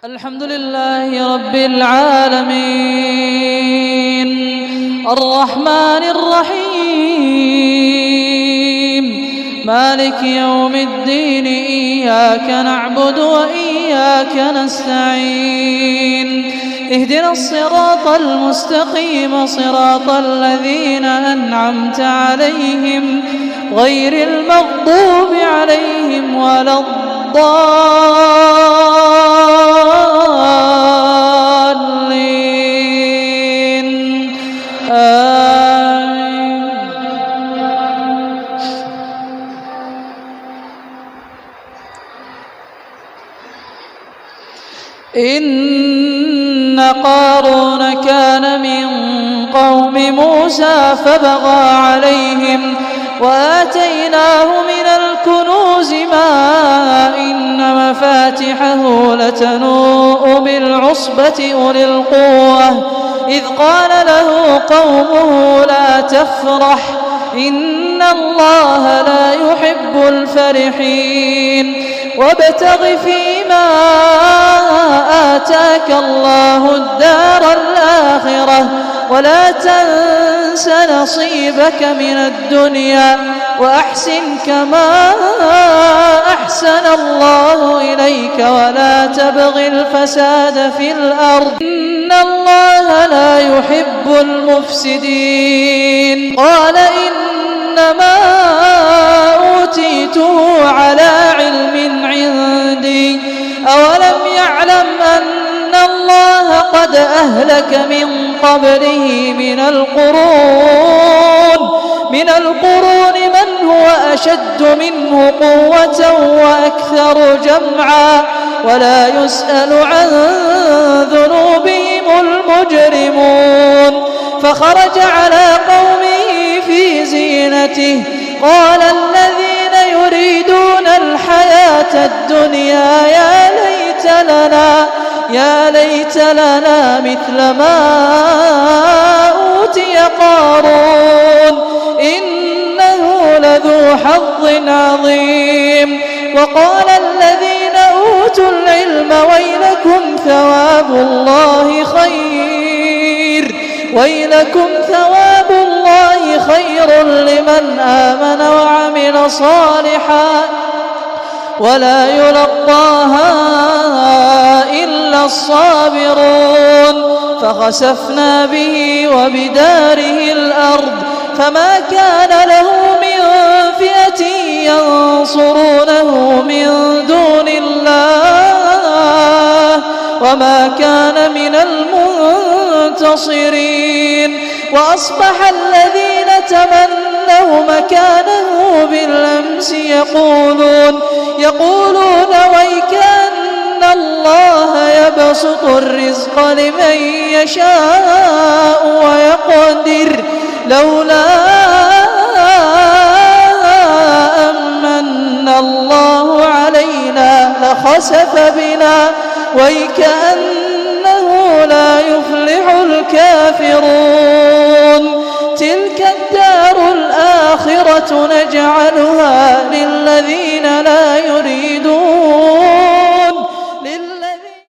الحمد لله رب العالمين الرحمن الرحيم مالك يوم الدين إياك نعبد وإياك نستعين اهدنا الصراط المستقيم صراط الذين أنعمت عليهم غير المغضوب عليهم ولا الضالين آمين. إن قارون كان من قوم موسى فبغى عليهم وآتيناه من الكنوز ما إن مفاتحه لتنوء بالعصبة أولي القوة إذ قال له قومه لا تفرح إن الله لا يحب الفرحين وابتغ فيما آتاك الله الدار الآخرة ولا تنس نصيبك من الدنيا وأحسن كما أحسن الله إليك ولا تبغ الفساد في الأرض إن الله لا يحب المفسدين قال إنما أوتيته على علم عندي أولم يعلم أن الله قد أهلك من قبله من القرون من هو أشد منه قوة وأكثر جمعا ولا يسأل عن ذنوبهم المجرمون فخرج على قومه في زينته قال الذين يريدون الحياة الدنيا يا ليت لنا مثل ما أوتي قارون إنه لذو حظ عظيم وقال الذين أوتوا العلم ويلكم ثواب الله خير لمن آمن وعمل صالحا ولا يلقاها إلا الصابرون فخسفنا به وبداره الأرض فما كان له من فئة ينصرونه من دون الله وما كان من المنتصرين وأصبح الذين تمنوا مكانه بالأمس يقولون ويكأن الله يبسط الرزق لمن يشاء ويقدر لولا أمن الله علينا لخسف بنا ويكأنه لا يفلح الكافرون تلك الدار الآخرة نجعلها للذين لا يريدون